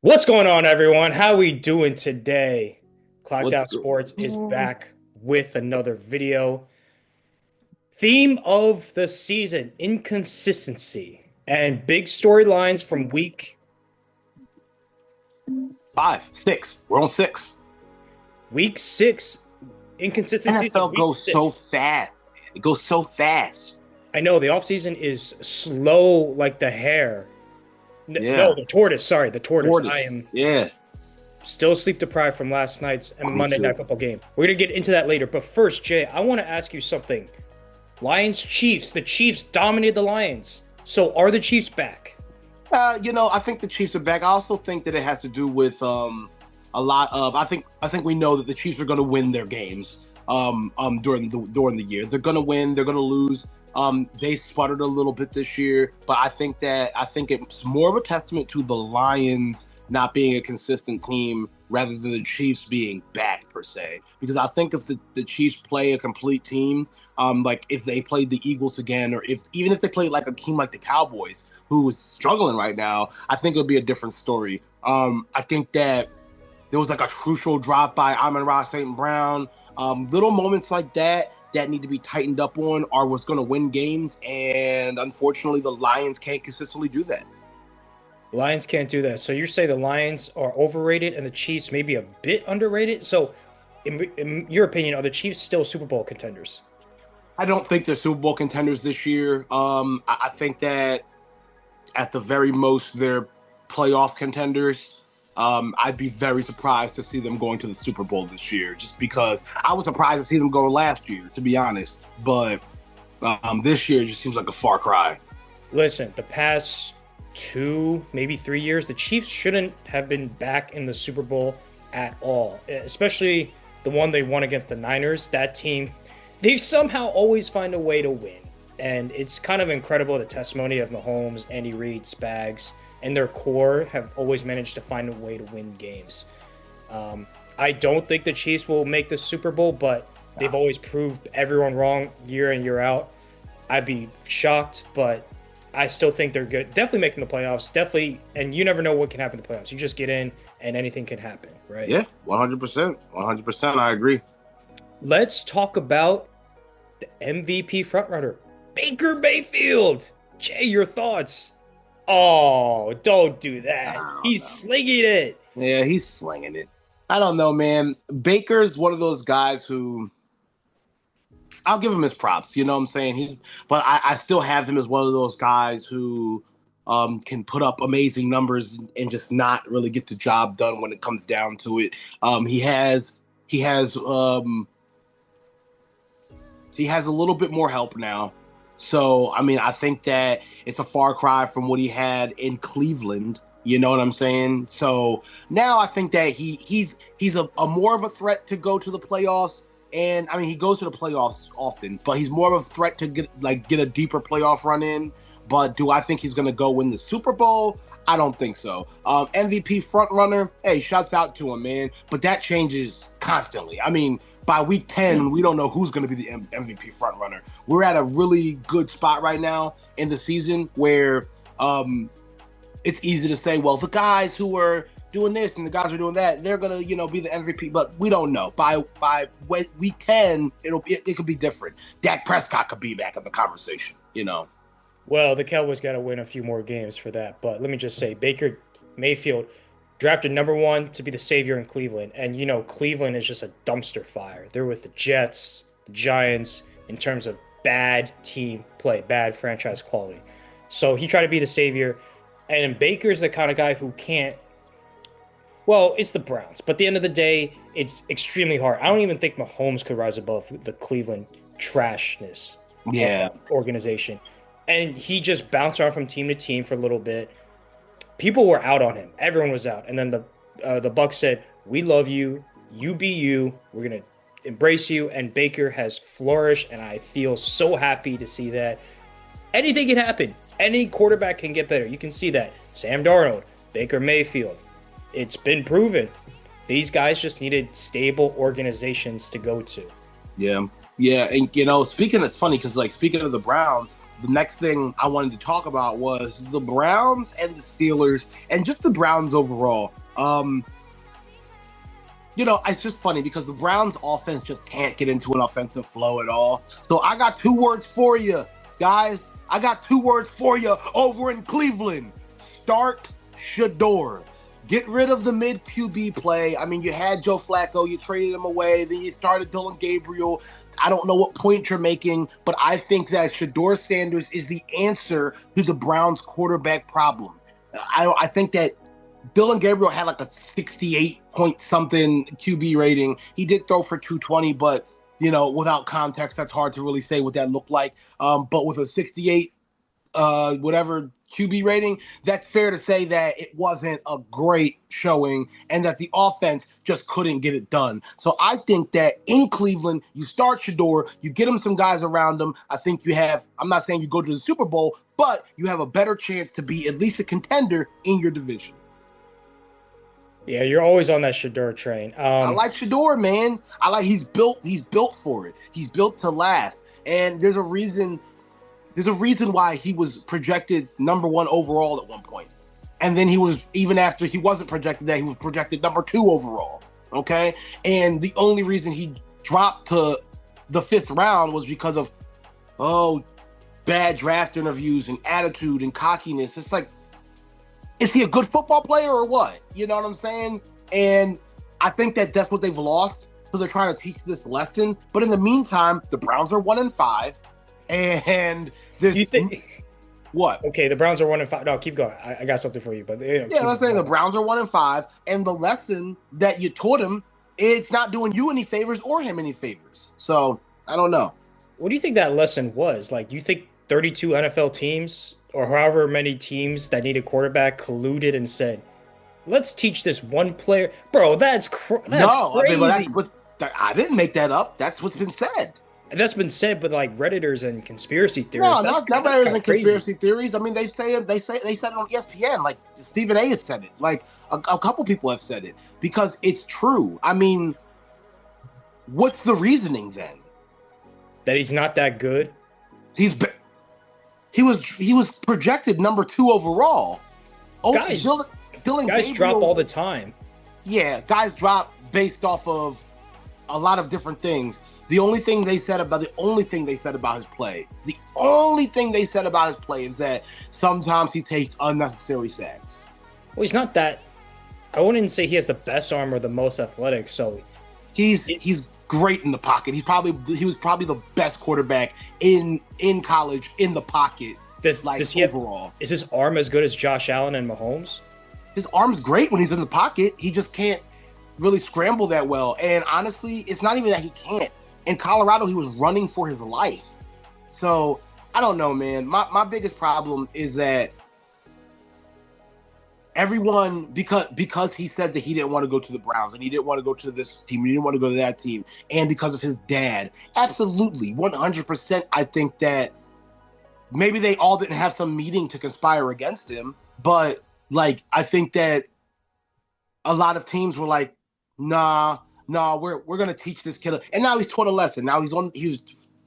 What's going on, everyone? How we doing today? Clocked What's Out good? Sports is back with another video. Theme of the season, inconsistency and big storylines from Five, six. We're on six. week six, inconsistencies of NFL week goes so six. fast. It goes so fast. I know the offseason is slow like the hare. No, Yeah. the tortoise. Sorry, the tortoise. I Tortoise. am Yeah. still sleep deprived from last night's Me Monday Night too. Football game. We're gonna get into that later. But first, Jay, I want to ask you something. Lions Chiefs. The Chiefs dominated the Lions. So are the Chiefs back? I think the Chiefs are back. I also think that it has to do with a lot of I think we know that the Chiefs are gonna win their games during the year. They're gonna win, they're gonna lose. They sputtered a little bit this year, but I think it's more of a testament to the Lions not being a consistent team rather than the Chiefs being back per se. Because I think if the Chiefs play a complete team, like if they played the Eagles again, or if they played like a team like the Cowboys, who is struggling right now, I think it would be a different story. I think that there was like a crucial drop by Amon-Ra St. Brown. Little moments like that need to be tightened up on are what's going to win games. And unfortunately, the Lions can't consistently do that. Lions can't do that. So you say the Lions are overrated and the Chiefs maybe a bit underrated. So, in your opinion, are the Chiefs still Super Bowl contenders? I don't think they're Super Bowl contenders this year. I think that at the very most, they're playoff contenders. I'd be very surprised to see them going to the Super Bowl this year, just because I was surprised to see them go last year, to be honest. But this year just seems like a far cry. Listen, the past 2, maybe 3 years, the Chiefs shouldn't have been back in the Super Bowl at all, especially the one they won against the Niners. That team, they somehow always find a way to win. And it's kind of incredible the testimony of Mahomes, Andy Reid, Spags, and their core have always managed to find a way to win games. I don't think the Chiefs will make the Super Bowl, but they've always proved everyone wrong year in, year out. I'd be shocked, but I still think they're good. Definitely making the playoffs. Definitely, and you never know what can happen in the playoffs. You just get in, and anything can happen, right? Yeah, 100%. 100%. I agree. Let's talk about the MVP frontrunner, Baker Mayfield. Jay, your thoughts? Oh, don't do I that. don't He's know. slinging it. Yeah, he's slinging it. I don't know, man. Baker's one of those guys who I'll give him his props. You know what I'm saying? But I still have him as one of those guys who can put up amazing numbers and just not really get the job done when it comes down to it. He has he has a little bit more help now. So I mean, I think that it's a far cry from what he had in Cleveland. You know what I'm saying? So now I think that he's a more of a threat to go to the playoffs. And I mean, he goes to the playoffs often, but he's more of a threat to get a deeper playoff run in. But do I think he's going to go win the Super Bowl? I don't think so. MVP front runner, hey, shouts out to him, man. But that changes constantly. I mean, by week 10, we don't know who's going to be the MVP front runner. We're at a really good spot right now in the season where it's easy to say, well, the guys who are doing this and the guys who are doing that, they're gonna, be the MVP. But we don't know. By week 10, it could be different. Dak Prescott could be back in the conversation. Well, the Cowboys got to win a few more games for that. But let me just say, Baker Mayfield drafted number one to be the savior in Cleveland. And, Cleveland is just a dumpster fire. They're with the Jets, the Giants, in terms of bad team play, bad franchise quality. So he tried to be the savior. And Baker's the kind of guy who can't. Well, it's the Browns, but at the end of the day, it's extremely hard. I don't even think Mahomes could rise above the Cleveland trashness of Yeah, that organization. And he just bounced around from team to team for a little bit. People were out on him. Everyone was out. And then the Bucks said, "We love you. You be you. We're gonna embrace you." And Baker has flourished, and I feel so happy to see that. Anything can happen. Any quarterback can get better. You can see that. Sam Darnold, Baker Mayfield. It's been proven. These guys just needed stable organizations to go to. yeah, yeah. And speaking, it's funny because speaking of the Browns, the next thing I wanted to talk about was the Browns and the Steelers, and just the Browns overall. It's just funny because the Browns offense just can't get into an offensive flow at all. So I got 2 words for you, guys. I got 2 words for you over in Cleveland. Start Shador. Get rid of the mid QB play. I mean, you had Joe Flacco, you traded him away, then you started Dylan Gabriel. I don't know what point you're making, but I think that Shador Sanders is the answer to the Browns quarterback problem. I think that Dylan Gabriel had like a 68 point something QB rating. He did throw for 220, but without context, that's hard to really say what that looked like. But with a 68 whatever QB rating, that's fair to say that it wasn't a great showing and that the offense just couldn't get it done. So I think that in Cleveland, you start Shador, you get him some guys around him. I think you have, I'm not saying you go to the Super Bowl, but you have a better chance to be at least a contender in your division. Yeah, you're always on that Shador train. I like Shador, man. He's built for it. He's built to last. And there's a reason why he was projected number 1 overall at one point. And then he was, even after he wasn't projected that, he was projected number 2 overall. Okay? And the only reason he dropped to the 5th round was because of, bad draft interviews and attitude and cockiness. It's like, is he a good football player or what? You know what I'm saying? And I think that that's what they've lost. So they're trying to teach this lesson. But in the meantime, the Browns are 1-5. And there's what? Okay, the Browns are 1-5. No, keep going. I got something for you. But let's say the Browns are 1-5. And the lesson that you taught him, it's not doing you any favors or him any favors. So I don't know. What do you think that lesson was? Like, you think 32 NFL teams or however many teams that need a quarterback colluded and said, let's teach this one player? Bro, that's crazy. I didn't make that up. That's what's been said. And that's been said, but like Redditors and conspiracy theories. No, not Redditors and conspiracy theories. I mean, they said it on ESPN. Like Stephen A. has said it. Like a couple people have said it because it's true. I mean, what's the reasoning then? That he's not that good. He was projected number 2 overall. Guys Gabriel drop all the time. Yeah, guys drop based off of a lot of different things. The only thing they said about his play is that sometimes he takes unnecessary sacks. Well, he's not that. I wouldn't say he has the best arm or the most athletic. So he's great in the pocket. He was probably the best quarterback in college in the pocket. Overall, is his arm as good as Josh Allen and Mahomes? His arm's great when he's in the pocket. He just can't really scramble that well. And honestly, it's not even that he can't. In Colorado, he was running for his life. So I don't know, man. My biggest problem is that everyone, because he said that he didn't want to go to the Browns and he didn't want to go to this team, he didn't want to go to that team, and because of his dad, absolutely, 100%, I think that maybe they all didn't have some meeting to conspire against him, but like I think that a lot of teams were like, nah, we're gonna teach this kid, and now he's taught a lesson. Now he was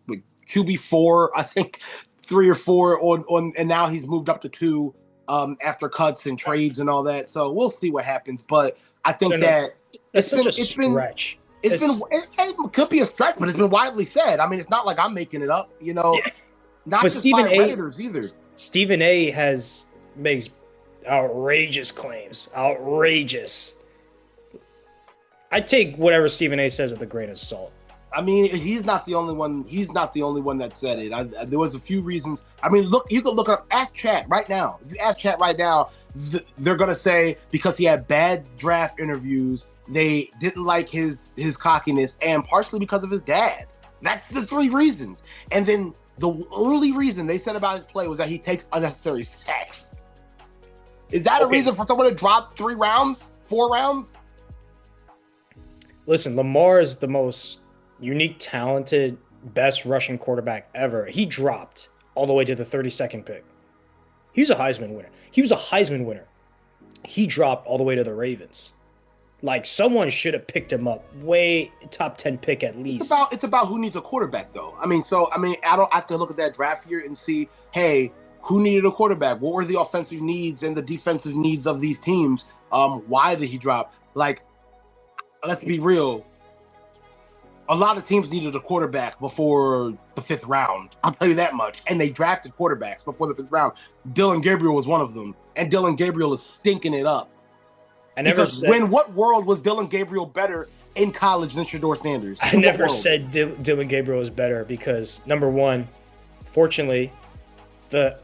like QB4, I think 3 or 4 on, and now he's moved up to 2 after cuts and trades and all that. So we'll see what happens. But I think that it's such a stretch. It could be a stretch, but it's been widely said. I mean, it's not like I'm making it up, you know. Yeah. Not just by Redditors either. Stephen A. makes outrageous claims. Outrageous. I take whatever Stephen A. says with a grain of salt. I mean, he's not the only one. He's not the only one that said it. There was a few reasons. I mean, look, you can look up. Ask Chat right now. If you ask Chat right now, they're gonna say because he had bad draft interviews, they didn't like his cockiness, and partially because of his dad. That's the 3 reasons. And then the only reason they said about his play was that he takes unnecessary sacks. Is that a reason for someone to drop 3 rounds, 4 rounds? Listen, Lamar is the most unique, talented, best rushing quarterback ever. He dropped all the way to the 32nd pick. He was a Heisman winner. He dropped all the way to the Ravens. Like someone should have picked him up, way top 10 pick at least. It's about who needs a quarterback though. I don't have to look at that draft here and see, hey, who needed a quarterback? What were the offensive needs and the defensive needs of these teams? Why did he drop? Like, let's be real. A lot of teams needed a quarterback before the 5th round. I'll tell you that much. And they drafted quarterbacks before the 5th round. Dylan Gabriel was one of them. And Dylan Gabriel is stinking it up. What world was Dylan Gabriel better in college than Shedeur Sanders? I never said Dylan Gabriel was better because, number one, fortunately, the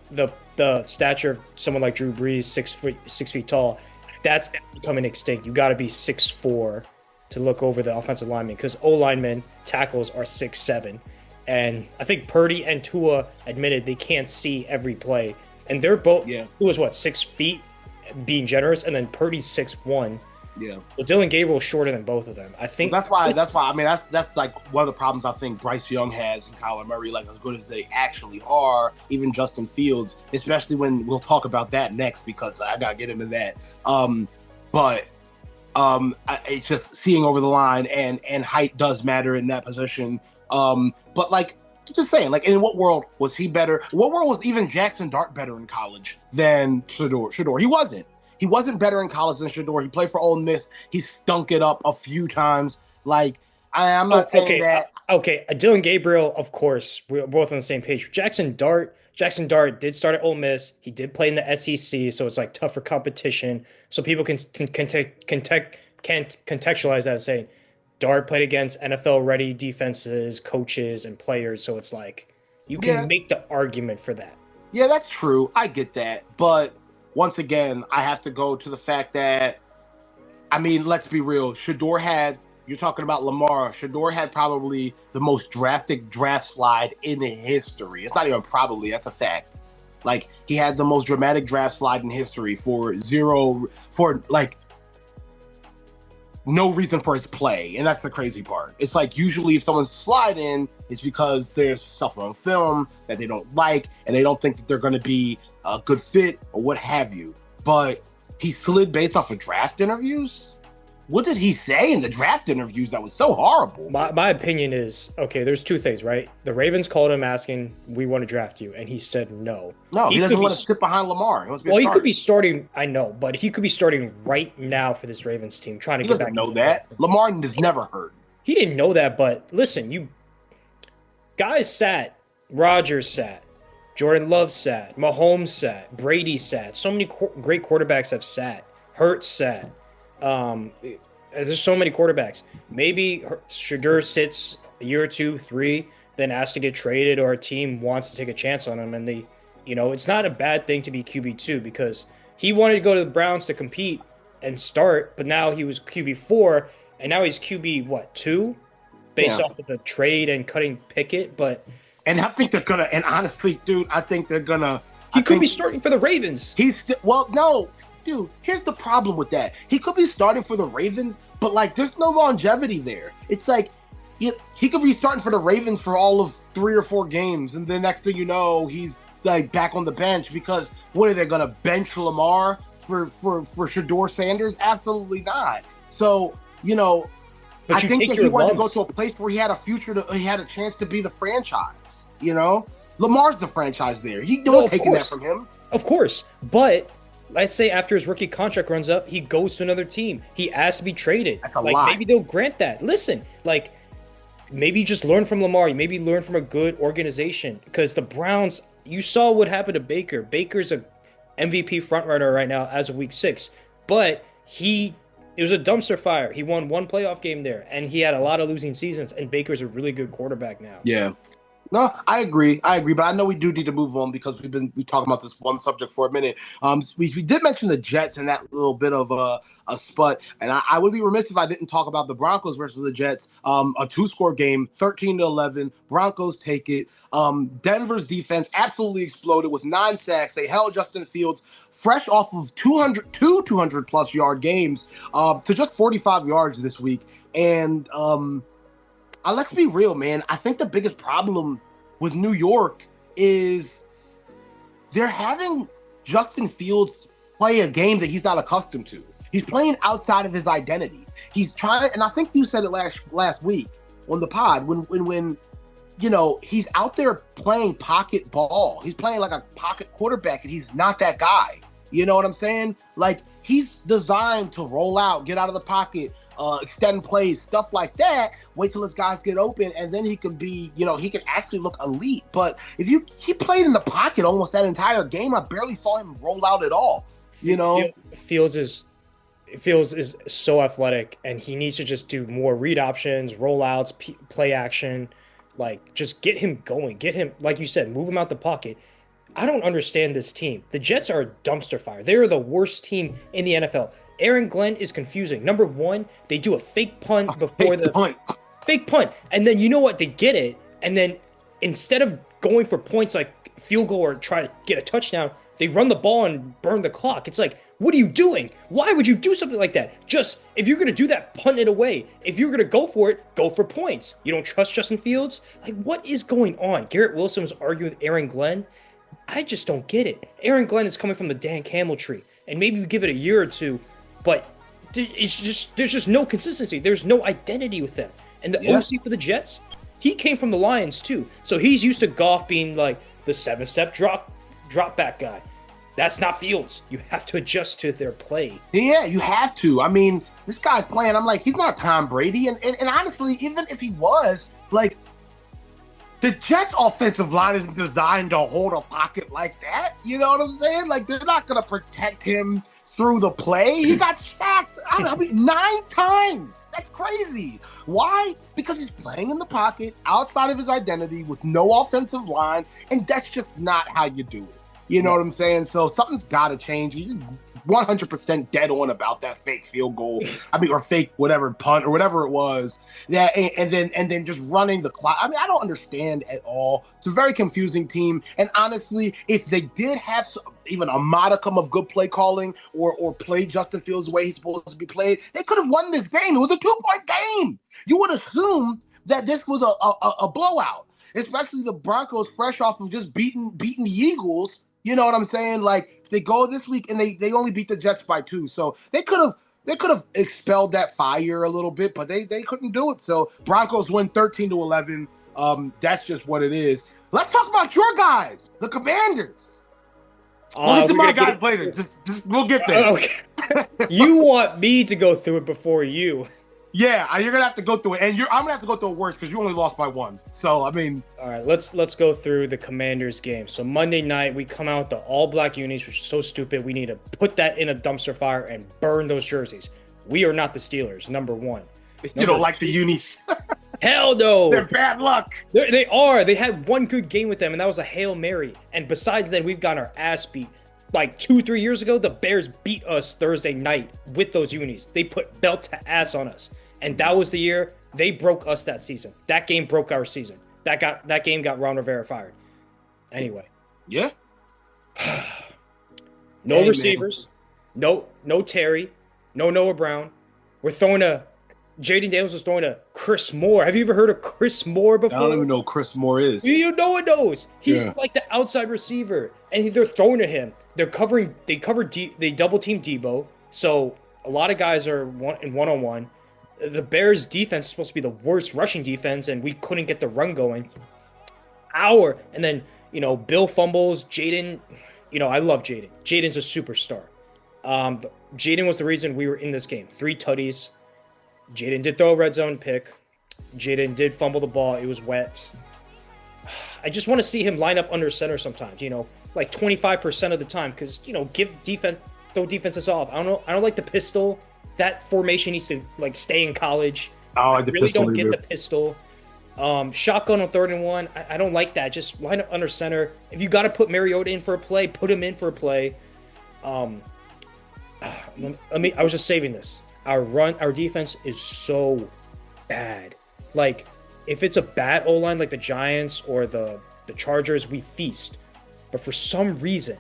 stature of someone like Drew Brees, 6 feet tall, that's becoming extinct. You got to be 6'4" to look over the offensive lineman because O-linemen tackles are 6'7", and I think Purdy and Tua admitted they can't see every play, and they're both. Yeah. Tua's 6 feet, being generous, and then Purdy's 6'1". Yeah. Well, Dylan Gabriel's shorter than both of them. I think that's why. I mean, that's like one of the problems I think Bryce Young has and Kyler Murray, like as good as they actually are, even Justin Fields, especially when we'll talk about that next because I gotta get into that. It's just seeing over the line and height does matter in that position. But like just saying, like in what world was he better? What world was even Jackson Dart better in college than Shedeur? He wasn't. He wasn't better in college than Shedeur. He played for Ole Miss. He stunk it up a few times. Like, I'm not saying that. Okay, Dylan Gabriel, of course, we're both on the same page. Jackson Dart did start at Ole Miss. He did play in the SEC, so it's like tougher competition. So people can contextualize that and say Dart played against NFL-ready defenses, coaches, and players. So it's like you can make the argument for that. Yeah, that's true. I get that, but once again, I have to go to the fact that, I mean, let's be real. You're talking about Lamar. Shedeur had probably the most drafted draft slide in history. It's not even probably, that's a fact. Like, he had the most dramatic draft slide in history for no reason for his play. And that's the crazy part. It's like, usually if someone's sliding, it's because there's stuff on film that they don't like, and they don't think that they're going to be a good fit or what have you. But he slid based off of draft interviews? What did he say in the draft interviews that was so horrible? My opinion is, okay, there's two things, right? The Ravens called him asking, we want to draft you, and he said no. No, he doesn't want to sit behind Lamar. He could be starting, I know, but he could be starting right now for this Ravens team, trying to get back. He doesn't know that. Lamar is never hurt. He didn't know that, but listen, guys sat, Rodgers sat, Jordan Love sat, Mahomes sat, Brady sat. So many great quarterbacks have sat. Hurts sat. There's so many quarterbacks. Maybe Shedeur sits a year or 2, 3, then asks to get traded, or a team wants to take a chance on him. And it's not a bad thing to be QB2 because he wanted to go to the Browns to compete and start, but now he was QB4, and now he's QB 2, based off of the trade and cutting Pickett. And I think they're gonna. And honestly, dude, I think they're gonna. He could be starting for the Ravens. No. Dude, here's the problem with that. He could be starting for the Ravens, but like there's no longevity there. It's like he could be starting for the Ravens for all of 3 or 4 games, and the next thing you know, he's like back on the bench because what are they gonna bench Lamar for Shedeur Sanders? Absolutely not. So, I think that he wanted to go to a place where he had a future, he had a chance to be the franchise. Lamar's the franchise there. No one's taking that from him. Of course, but let's say after his rookie contract runs up, he goes to another team. He asks to be traded. That's a lot. Maybe they'll grant that. Listen, maybe just learn from Lamar. Maybe learn from a good organization. Because the Browns, you saw what happened to Baker. Baker's a MVP frontrunner right now as of week 6. But it was a dumpster fire. He won 1 playoff game there. And he had a lot of losing seasons. And Baker's a really good quarterback now. Yeah. No, I agree, but I know we do need to move on because we talking about this one subject for a minute. We did mention the Jets in that little bit of a spot, and I would be remiss if I didn't talk about the Broncos versus the Jets. A 2-score game, 13-11. Broncos take it. Denver's defense absolutely exploded with 9 sacks. They held Justin Fields fresh off of 200+ yard games to just 45 yards this week, and let's be real, man. I think the biggest problem with New York is they're having Justin Fields play a game that he's not accustomed to. He's playing outside of his identity. He's trying, and I think you said it last week on the pod when he's out there playing pocket ball. He's playing like a pocket quarterback, and he's not that guy. You know what I'm saying? Like, he's designed to roll out, get out of the pocket, extend plays, stuff like that. Wait till his guys get open, and then he can be, he can actually look elite. But he played in the pocket almost that entire game. I barely saw him roll out at all. Fields is so athletic, and he needs to just do more read options, rollouts, play action. Like, just get him going. Get him, like you said, move him out the pocket. I don't understand this team. The Jets are a dumpster fire. They are the worst team in the NFL. Aaron Glenn is confusing. Number one, they do a fake punt before fake punt. And then you know what? They get it. And then instead of going for points like field goal or try to get a touchdown, they run the ball and burn the clock. It's like, what are you doing? Why would you do something like that? Just, if you're going to do that, punt it away. If you're going to go for it, go for points. You don't trust Justin Fields? Like, what is going on? Garrett Wilson was arguing with Aaron Glenn. I just don't get it. Aaron Glenn is coming from the Dan Campbell tree, and maybe you give it a year or two, but there's just no consistency. There's no identity with them. And the OC for the Jets, he came from the Lions too, so he's used to Goff being like the 7-step drop back guy. That's not Fields. You have to adjust to their play. Yeah, you have to. I mean, this guy's playing. I'm like, he's not Tom Brady, and honestly, even if he was, like, the Jets' offensive line isn't designed to hold a pocket like that. You know what I'm saying? Like, they're not going to protect him through the play. He got sacked, 9 times. That's crazy. Why? Because he's playing in the pocket, outside of his identity, with no offensive line, and that's just not how you do it. You know what I'm saying? So something's got to change. You're 100% dead on about that fake field goal. Or fake whatever punt or whatever it was. Yeah, and then just running the clock. I mean, I don't understand at all. It's a very confusing team. And honestly, if they did have even a modicum of good play calling or play Justin Fields the way he's supposed to be played, they could have won this game. It was a 2-point game. You would assume that this was a blowout, especially the Broncos fresh off of just beating the Eagles. You know what I'm saying? Like, they go this week and they only beat the Jets by 2. So they could have expelled that fire a little bit, but they couldn't do it. So Broncos win 13-11. That's just what it is. Let's talk about your guys, the Commanders. We'll get to my guys later. Just we'll get there. Okay. You want me to go through it before you. Yeah, you're gonna have to go through it, and I'm gonna have to go through it worse because you only lost by 1. So I mean, all right, let's go through the Commanders game. So Monday night we come out with the all-black unis, which is so stupid. We need to put that in a dumpster fire and burn those jerseys. We are not the Steelers. Number one. You don't like the unis? Hell no. They're bad luck. They are. They had one good game with them, and that was a Hail Mary. And besides that, we've gotten our ass beat. Like 2-3 years ago, the Bears beat us Thursday night with those unis. They put belt to ass on us. And that was the year they broke us that season. That game broke our season. That game got Ron Rivera fired. Anyway. Yeah. No receivers. Man. No Terry. No Noah Brown. We're throwing Jaden Daniels was throwing to Chris Moore. Have you ever heard of Chris Moore before? I don't even know who Chris Moore is. You know one knows. He's like the outside receiver, and they're throwing to him. They double team Debo, so a lot of guys are one-on-one. The Bears' defense is supposed to be the worst rushing defense, and we couldn't get the run going. And then Bill fumbles. Jaden, I love Jaden. Jaden's a superstar. Jaden was the reason we were in this game. 3 tutties. Jaden did throw a red zone pick. Jaden did fumble the ball. It was wet. I just want to see him line up under center sometimes, like 25% of the time, because, throw defenses off. I don't like the pistol. That formation needs to stay in college. Oh, I really don't get the pistol. Shotgun on 3rd and 1. I don't like that. Just line up under center. If you got to put Mariota in for a play, put him in for a play. I was just saving this. Our defense is so bad. Like, if it's a bad O-line like the Giants or the Chargers, we feast. But for some reason,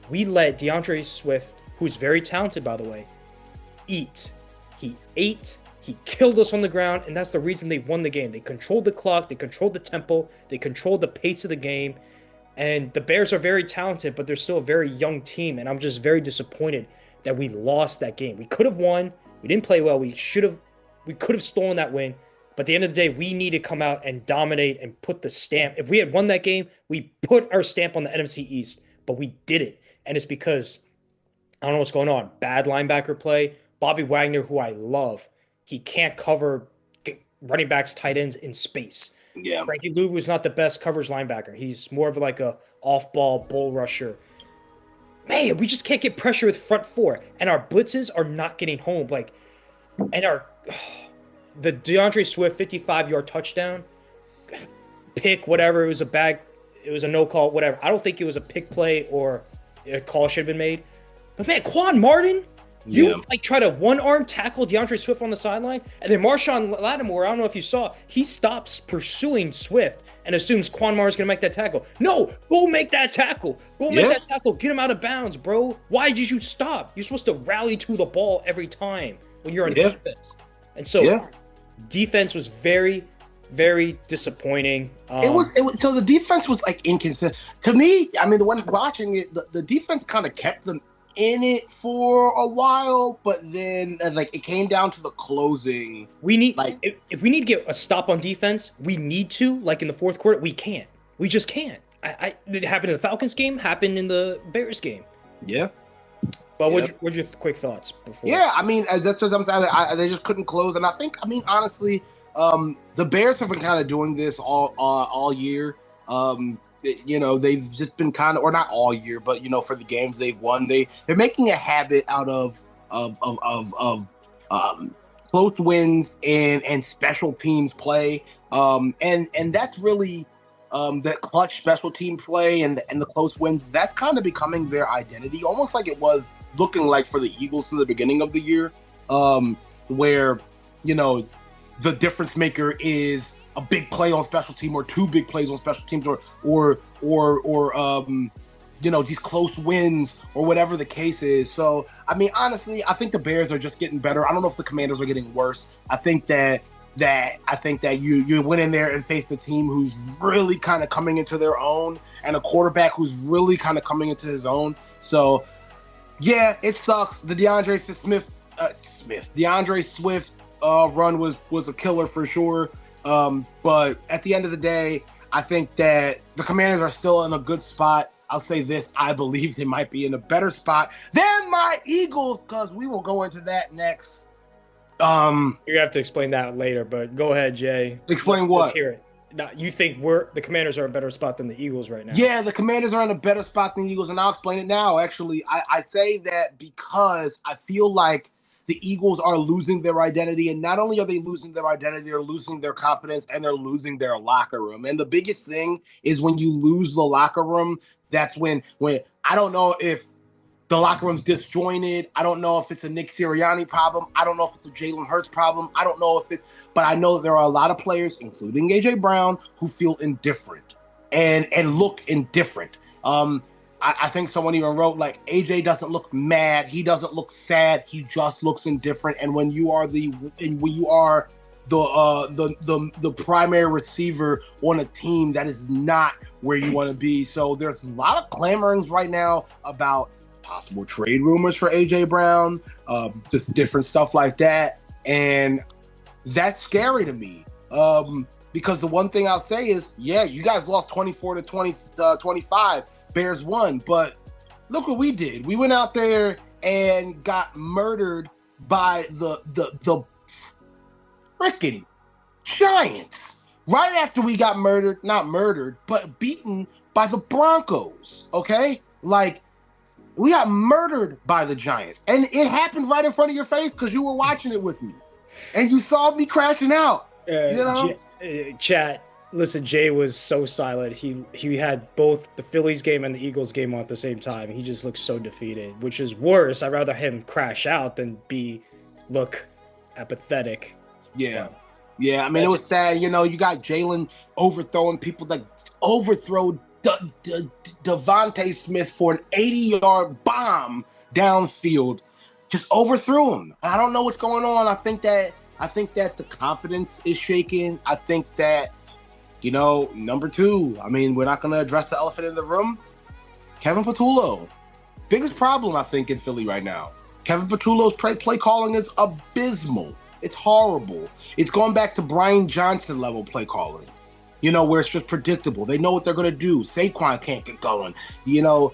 we let DeAndre Swift, who's very talented, by the way, eat. He ate. He killed us on the ground, and that's the reason they won the game. They controlled the clock. They controlled the tempo. They controlled the pace of the game. And the Bears are very talented, but they're still a very young team, and I'm just very disappointed that we lost that game. We could have won. We didn't play well. We could have stolen that win. But at the end of the day, we need to come out and dominate and put the stamp. If we had won that game, we put our stamp on the NFC East, but we did it. And it's because I don't know what's going on. Bad linebacker play. Bobby Wagner, who I love, he can't cover running backs, tight ends in space. Yeah. Frankie Louvu is not the best coverage linebacker. He's more of like a off-ball bull rusher. Man, we just can't get pressure with front four. And our blitzes are not getting home. The DeAndre Swift 55-yard touchdown, pick, whatever, it was a no call, whatever. I don't think it was a pick play or a call should have been made. But man, Quan Martin, you try to one-arm tackle DeAndre Swift on the sideline, and then Marshawn Lattimore, I don't know if you saw, he stops pursuing Swift and assumes Quan Martin's going to make that tackle. No, go make that tackle. Go make that tackle. Get him out of bounds, bro. Why did you stop? You're supposed to rally to the ball every time when you're on defense. And so defense was very, very disappointing. It was so the defense was like inconsistent. To me, I mean, the one watching it, the defense kind of kept them in it for a while, but then like it came down to the closing. We need if we need to get a stop on defense, we need to, like in the fourth quarter, we can't. We just can't. It happened in the Falcons game, happened in the Bears game. Yeah. But what's your quick thoughts before? Yeah, I mean, that's what I'm saying. They just couldn't close, and I mean, honestly, the Bears have been kind of doing this all year. They've just been kind of, or not all year, but for the games they've won, they're making a habit out of close wins and special teams play, and that's really that clutch special team play and the close wins. That's kind of becoming their identity, almost like it was looking like for the Eagles in the beginning of the year, where the difference maker is a big play on special team or two big plays on special teams or these close wins or whatever the case is. So I mean, honestly, I think the Bears are just getting better. I don't know if the Commanders are getting worse. I think that you went in there and faced a team who's really kind of coming into their own and a quarterback who's really kind of coming into his own. So yeah, it sucks. The DeAndre Swift run was a killer for sure. But at the end of the day, I think that the Commanders are still in a good spot. I'll say this, I believe they might be in a better spot than my Eagles, because we will go into that next. You're going to have to explain that later, but go ahead, Jay. Explain what? Let's hear it. Now, you think the Commanders are in a better spot than the Eagles right now? Yeah, the Commanders are in a better spot than the Eagles, and I'll explain it now. Actually, I say that because I feel like the Eagles are losing their identity, and not only are they losing their identity, they're losing their confidence, and they're losing their locker room. And the biggest thing is when you lose the locker room, that's when I don't know if the locker room's disjointed. I don't know if it's a Nick Sirianni problem. I don't know if it's a Jalen Hurts problem. I don't know but I know there are a lot of players, including AJ Brown, who feel indifferent and look indifferent. I think someone even wrote, like, AJ doesn't look mad. He doesn't look sad. He just looks indifferent. And when you are the primary receiver on a team, that is not where you want to be. So there's a lot of clamorings right now about possible trade rumors for AJ Brown, just different stuff like that. And that's scary to me. Because the one thing I'll say is, yeah, you guys lost 24-25. Bears won, but look what we did. We went out there and got murdered by the freaking Giants. Right after we got not murdered, but beaten by the Broncos. Okay? Like, we got murdered by the Giants. And it happened right in front of your face because you were watching it with me. And you saw me crashing out. Chat. Listen, Jay was so silent. He had both the Phillies game and the Eagles game on at the same time. He just looked so defeated, which is worse. I'd rather him crash out than look apathetic. Yeah. Yeah, I mean, it was sad. You got Jalen overthrowing people, like overthrow Devontae Smith for an 80-yard bomb downfield. Just overthrew him. I don't know what's going on. I think that the confidence is shaking. I think that, number two, I mean, we're not going to address the elephant in the room. Kevin Patullo. Biggest problem, I think, in Philly right now. Kevin Patullo's play calling is abysmal. It's horrible. It's going back to Brian Johnson level play calling, where it's just predictable. They know what they're going to do. Saquon can't get going. The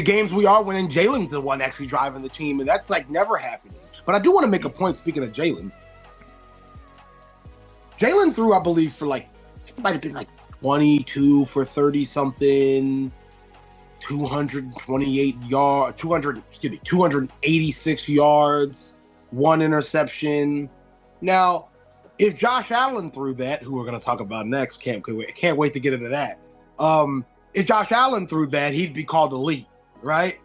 games we are winning, Jalen's the one actually driving the team, and that's like never happening. But I do want to make a point, speaking of Jalen. Jalen threw, I believe, for it might have been 22 for 30-something, 228 yards, 286 yards, 1 interception. Now, if Josh Allen threw that, who we're going to talk about next, can't wait to get into that. If Josh Allen threw that, he'd be called elite, right?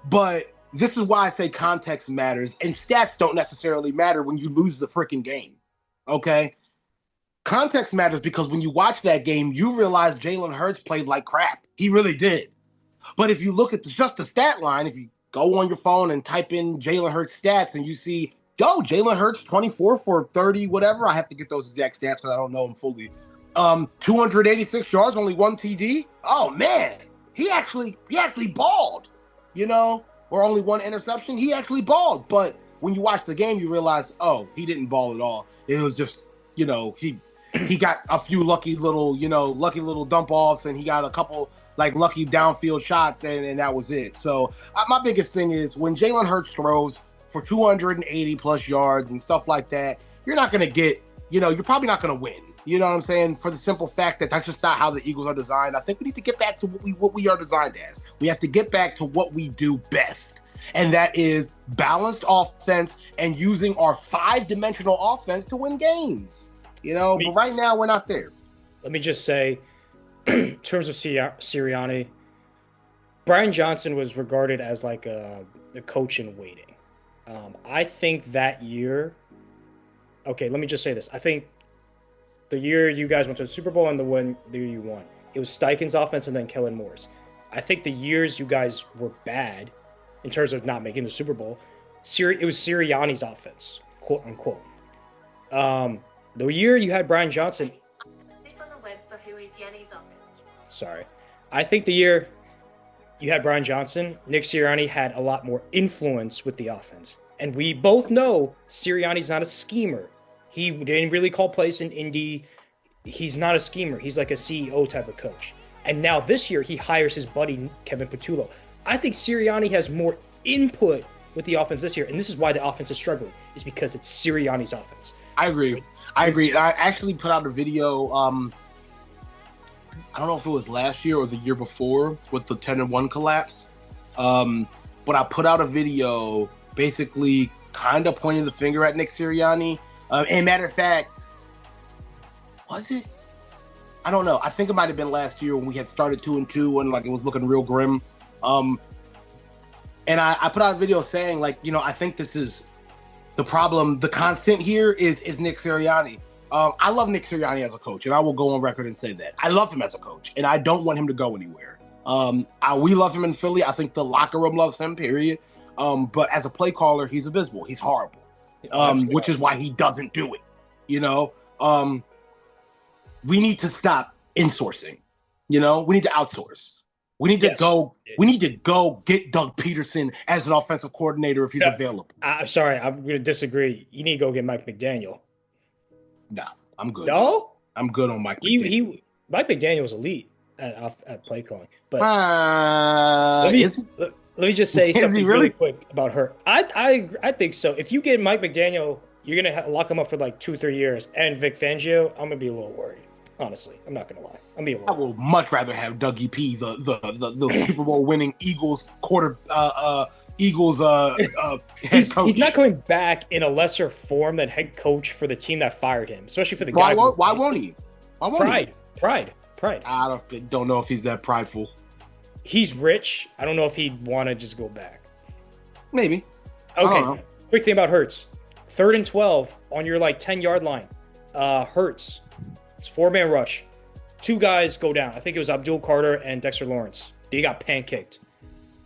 But this is why I say context matters, and stats don't necessarily matter when you lose the freaking game, okay? Context matters because when you watch that game, you realize Jalen Hurts played like crap. He really did. But if you look at just the stat line, if you go on your phone and type in Jalen Hurts stats and you see, Jalen Hurts 24 for 30, whatever. I have to get those exact stats because I don't know them fully. 286 yards, only 1 TD. Oh man, he actually balled, or only 1 interception. He actually balled. But when you watch the game, you realize, he didn't ball at all. It was just, he got a few lucky little dump offs, and he got a couple lucky downfield shots, and that was it. So my biggest thing is when Jalen Hurts throws for 280 plus yards and stuff like that, you're not going to get, you're probably not going to win. You know what I'm saying? For the simple fact that that's just not how the Eagles are designed. I think we need to get back to what we are designed as. We have to get back to what we do best. And that is balanced offense and using our 5-dimensional offense to win games. But right now we're not there. Let me just say, in terms of Sirianni, Brian Johnson was regarded as the coach in waiting. I think that year, let me just say this. I think the year you guys went to the Super Bowl and the year you won, it was Steichen's offense and then Kellen Moore's. I think the years you guys were bad in terms of not making the Super Bowl, it was Sirianni's offense, quote unquote. The year you had Brian Johnson. This on the web for who is Yanni's offense. Sorry. I think the year you had Brian Johnson, Nick Sirianni had a lot more influence with the offense. And we both know Sirianni's not a schemer. He didn't really call plays in Indy. He's not a schemer. He's like a CEO type of coach. And now this year, he hires his buddy, Kevin Patullo. I think Sirianni has more input with the offense this year. And this is why the offense is struggling, is because it's Sirianni's offense. I agree. I actually put out a video, I don't know if it was last year or the year before with the 10-1 collapse. But I put out a video basically kind of pointing the finger at Nick Sirianni. And matter of fact, was it? I don't know. I think it might have been last year when we had started 2-2 and it was looking real grim. And I put out a video saying I think this is the problem. The constant here is Nick Sirianni. I love Nick Sirianni as a coach, and I will go on record and say that. I love him as a coach, and I don't want him to go anywhere. We love him in Philly. I think the locker room loves him, period. But as a play caller, he's abysmal. He's horrible. Which is why he doesn't do it. We need to stop insourcing. We need to outsource. We need to go. We need to go get Doug Peterson as an offensive coordinator if he's available. I'm sorry, I'm going to disagree. You need to go get Mike McDaniel. No, I'm good. No, I'm good on Mike McDaniel. Mike McDaniel was elite at play calling. But let me just say something really quick about her. I think so. If you get Mike McDaniel, you're going to lock him up for 2-3 years. And Vic Fangio, I'm going to be a little worried. Honestly, I'm not going to lie. I will much rather have Dougie P, the Super Bowl winning Eagles head coach. He's not coming back in a lesser form than head coach for the team that fired him, especially for the guy. Why won't he? Pride. I don't know if he's that prideful. He's rich. I don't know if he'd want to just go back. Maybe. Okay. Quick thing about Hurts. 3rd and 12 on your 10-yard line. Hurts. It's 4-man rush. 2 guys go down. I think it was Abdul Carter and Dexter Lawrence. They got pancaked.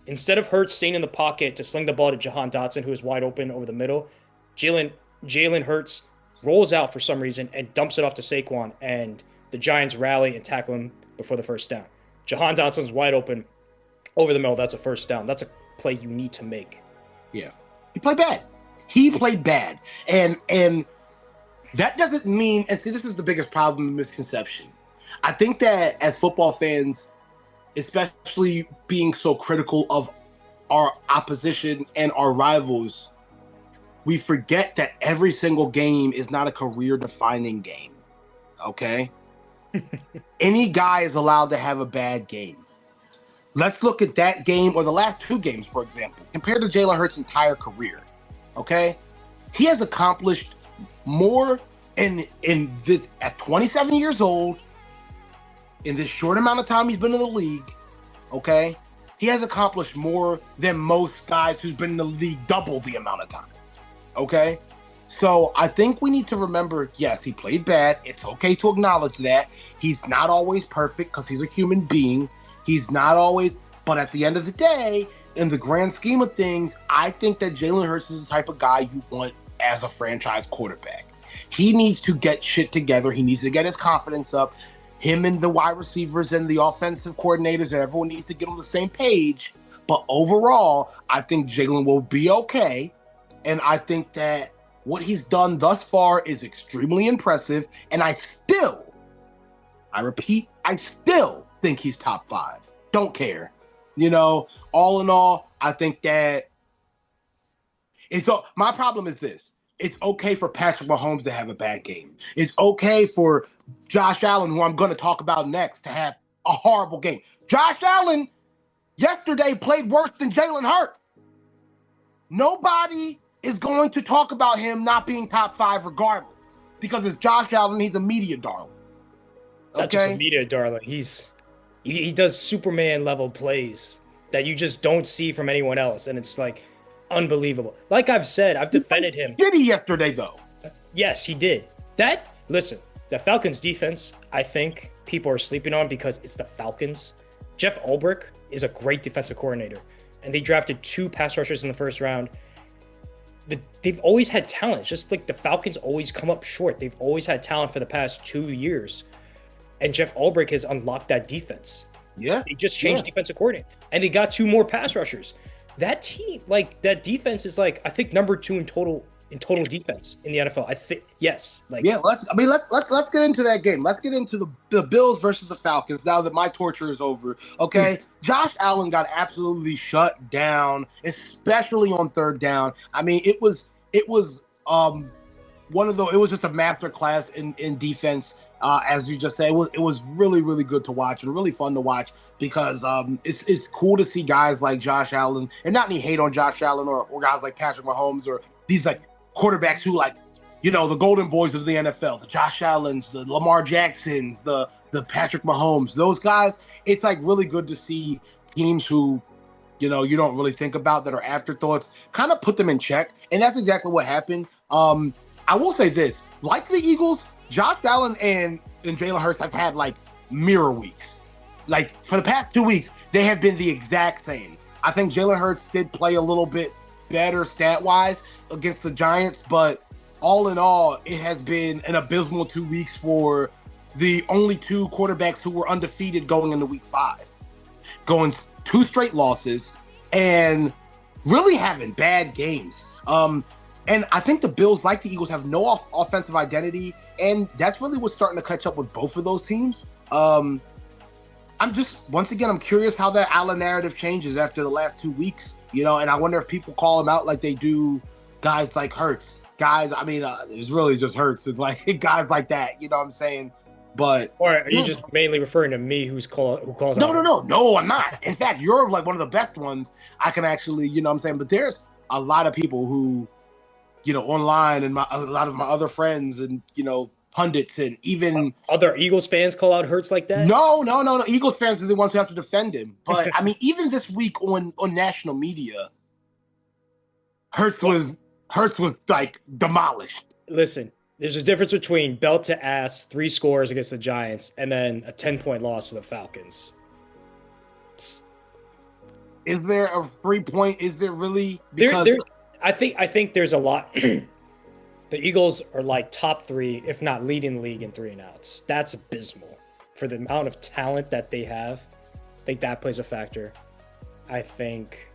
Instead of Hurts staying in the pocket to sling the ball to Jahan Dotson, who is wide open over the middle, Jalen Hurts rolls out for some reason and dumps it off to Saquon, and the Giants rally and tackle him before the first down. Jahan Dotson's wide open over the middle. That's a first down. That's a play you need to make. Yeah, he played bad. He played bad, and that doesn't mean. And see, this is the biggest problem and misconception. I think that as football fans, especially being so critical of our opposition and our rivals, we forget that every single game is not a career-defining game. Okay, any guy is allowed to have a bad game. Let's look at that game or the last two games, for example, compared to Jalen Hurts' entire career. Okay, he has accomplished more in this at 27 years old. In this short amount of time he's been in the league, okay, he has accomplished more than most guys who's been in the league double the amount of time. Okay, so I think we need to remember, yes, he played bad. It's okay to acknowledge that. He's not always perfect because he's a human being. He's not always, but at the end of the day, in the grand scheme of things, I think that Jalen Hurts is the type of guy you want as a franchise quarterback. He needs to get shit together. He needs to get his confidence up. Him and the wide receivers and the offensive coordinators, everyone needs to get on the same page. But overall, I think Jalen will be okay. And I think that what he's done thus far is extremely impressive. And I repeat, I still think he's top 5. Don't care. All in all, I think that my problem is this. It's okay for Patrick Mahomes to have a bad game. It's okay for Josh Allen, who I'm going to talk about next, to have a horrible game. Josh Allen yesterday played worse than Jalen Hurts. Nobody is going to talk about him not being top 5 regardless, because it's Josh Allen. He's a media darling. Not just a media darling. He does Superman level plays that you just don't see from anyone else, and it's like unbelievable. Like I've said, I've defended him. Did he yesterday though? Yes, he did. Listen, the Falcons defense, I think people are sleeping on because it's the Falcons. Jeff Ulbrich is a great defensive coordinator, and they drafted 2 pass rushers in the first round. They've always had talent, just like the Falcons always come up short. They've always had talent for the past 2 years, and Jeff Ulbrich has unlocked that defense. Yeah, they just changed defensive coordinator, and they got 2 more pass rushers. That team, that defense is I think number 2 in total defense in the NFL. I think yes. Let's get into that game. Let's get into the Bills versus the Falcons now that my torture is over. Okay, Josh Allen got absolutely shut down, especially on third down. I mean, it was one of those. It was just a master class in defense. As you just said, it was really, really good to watch and really fun to watch because it's cool to see guys like Josh Allen, and not any hate on Josh Allen or guys like Patrick Mahomes or these quarterbacks who the golden boys of the NFL, the Josh Allens, the Lamar Jacksons, the Patrick Mahomes, those guys. It's really good to see teams who you don't really think about that are afterthoughts, kind of put them in check, and that's exactly what happened. I will say this, like the Eagles, Josh Allen and Jalen Hurts have had mirror weeks. For the past 2 weeks, they have been the exact same. I think Jalen Hurts did play a little bit better stat-wise against the Giants, but all in all, it has been an abysmal 2 weeks for the only 2 quarterbacks who were undefeated going into week 5. Going 2 straight losses and really having bad games. And I think the Bills, like the Eagles, have no offensive identity, and that's really what's starting to catch up with both of those teams. I'm curious how that Allen narrative changes after the last 2 weeks, and I wonder if people call him out like they do guys like Hurts. It's really just Hurts. It's guys like that, you know what I'm saying? But or are you just mainly referring to me who calls out? No, I'm not. In fact, you're one of the best ones I can actually, you know what I'm saying? But there's a lot of people who, online and a lot of my other friends and, pundits and even other Eagles fans call out Hurts like that? No. Eagles fans are the ones who have to defend him. But even this week on national media, Hurts was demolished. Listen, there's a difference between belt to ass 3 scores against the Giants and then a 10-point loss to the Falcons. Is there a 3-point? Is there really? Because I think there's a lot. The Eagles are top 3, if not leading the league in 3-and-outs. That's abysmal for the amount of talent that they have. I think that plays a factor. I think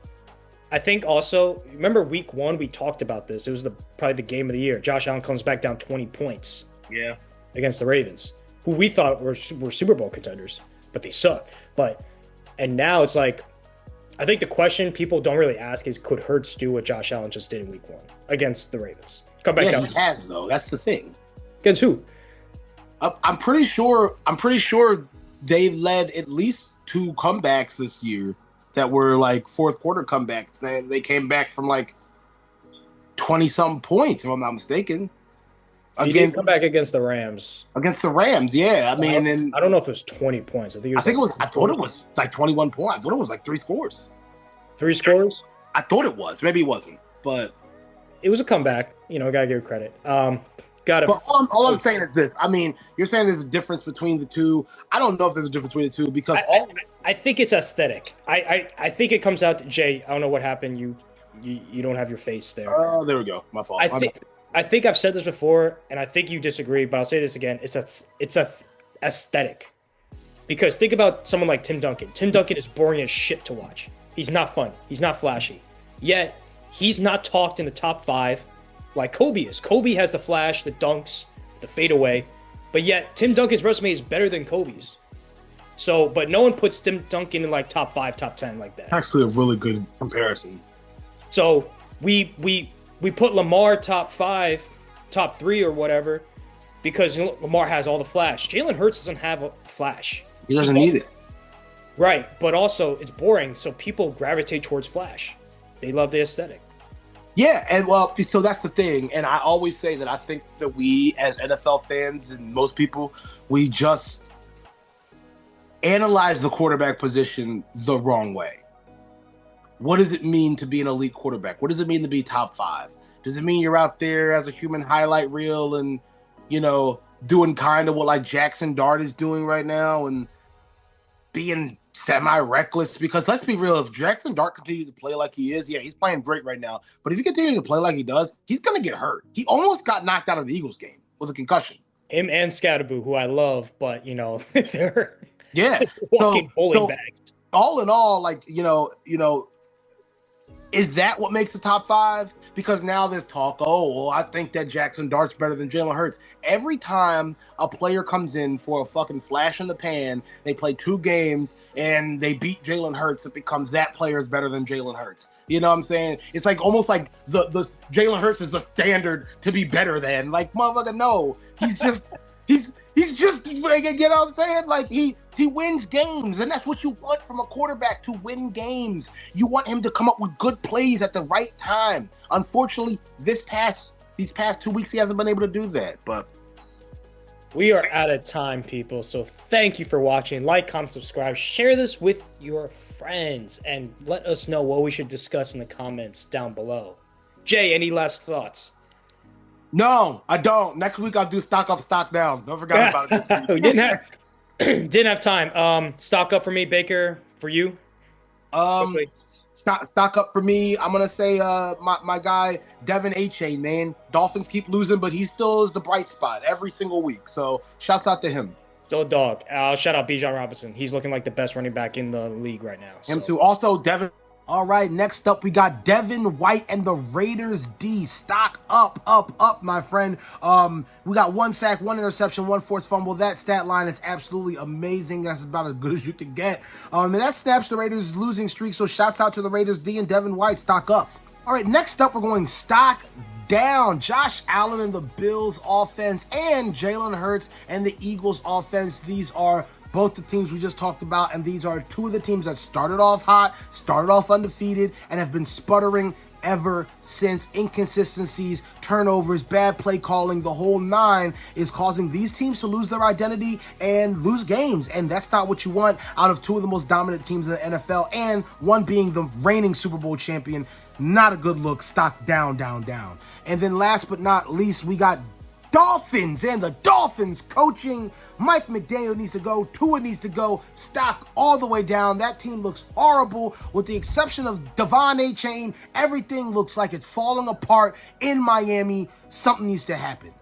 I think also, remember week 1, we talked about this. It was probably the game of the year. Josh Allen comes back down 20 points Yeah. against the Ravens, who we thought were Super Bowl contenders, but they suck. And now it's like, I think the question people don't really ask is, could Hurts do what Josh Allen just did in week 1 against the Ravens? Come back down. He has, though. That's the thing. Against who? I'm pretty sure they led at least 2 comebacks this year that were like fourth quarter comebacks. They came back from like 20-something points, if I'm not mistaken. He didn't come back against the Rams. Against the Rams, yeah. I mean, I don't know if it was 20 points. I thought it was like 21 points. I thought it was like 3 scores. 3 scores? I thought it was. Maybe it wasn't, but it was a comeback. Gotta give credit. But all I'm saying is this. I mean, you're saying there's a difference between the two. I don't know if there's a difference between the two because I think it's aesthetic. I think it comes out to Jay. I don't know what happened. You don't have your face there. Oh, there we go. My fault. I think I've said this before, and I think you disagree, but I'll say this again. It's a aesthetic. Because think about someone like Tim Duncan. Tim Duncan is boring as shit to watch. He's not fun. He's not flashy. Yet he's not talked in the top 5 like Kobe is. Kobe has the flash, the dunks, the fadeaway, but yet Tim Duncan's resume is better than Kobe's. So, but no one puts Tim Duncan in like top 5, top 10 like that. Actually, a really good comparison. So we put Lamar top 5, top 3 or whatever because Lamar has all the flash. Jalen Hurts doesn't have a flash. He doesn't need it. Right, but also it's boring, so people gravitate towards flash. They love the aesthetic. Yeah, and well, so that's the thing. And I always say that I think that we, as NFL fans and most people, we just analyze the quarterback position the wrong way. What does it mean to be an elite quarterback? What does it mean to be top 5? Does it mean you're out there as a human highlight reel and, doing kind of what like Jackson Dart is doing right now and being semi-reckless? Because let's be real, if Jackson Dart continues to play like he is, yeah, he's playing great right now. But if he continues to play like he does, he's going to get hurt. He almost got knocked out of the Eagles game with a concussion. Him and Scatterboo, who I love, but, they're walking bowling bags. All in all, like, is that what makes the top 5? Because now there's talk, I think that Jackson Dart's better than Jalen Hurts. Every time a player comes in for a fucking flash in the pan, they play 2 games, and they beat Jalen Hurts, it becomes that player is better than Jalen Hurts. You know what I'm saying? It's like almost like the Jalen Hurts is the standard to be better than. Like, motherfucker, no. He's just he's just, you know what I'm saying? Like, he wins games, and that's what you want from a quarterback, to win games. You want him to come up with good plays at the right time. Unfortunately, these past 2 weeks, he hasn't been able to do that. But we are out of time, people. So thank you for watching. Like, comment, subscribe, share this with your friends, and let us know what we should discuss in the comments down below. Jay, any last thoughts? No, I don't. Next week I'll do stock up, stock down. Don't forget about it. We didn't have time. Stock up for me, Baker. For you? Stock up for me. I'm gonna say my guy Devin Achane, man. Dolphins keep losing, but he still is the bright spot every single week. So shouts out to him. So dog. Shout out Bijan Robinson. He's looking like the best running back in the league right now. Him too. Also Devin. All right, next up we got Devin White and the Raiders D. Stock up, my friend. We got 1 sack, 1 interception, 1 forced fumble. That stat line is absolutely amazing. That's about as good as you can get. And that snaps the Raiders' losing streak. So shouts out to the Raiders D and Devin White. Stock up. All right, next up we're going stock down. Josh Allen and the Bills offense and Jalen Hurts and the Eagles offense. These are both the teams we just talked about, and these are 2 of the teams that started off hot, started off undefeated, and have been sputtering ever since. Inconsistencies, turnovers, bad play calling, the whole 9 is causing these teams to lose their identity and lose games, and that's not what you want out of 2 of the most dominant teams in the NFL, and one being the reigning Super Bowl champion. Not a good look. Stock down. And then last but not least, we got Dolphins, and the Dolphins coaching. Mike McDaniel needs to go. Tua needs to go. Stock all the way down. That team looks horrible. With the exception of Devon Achane, everything looks like it's falling apart in Miami. Something needs to happen.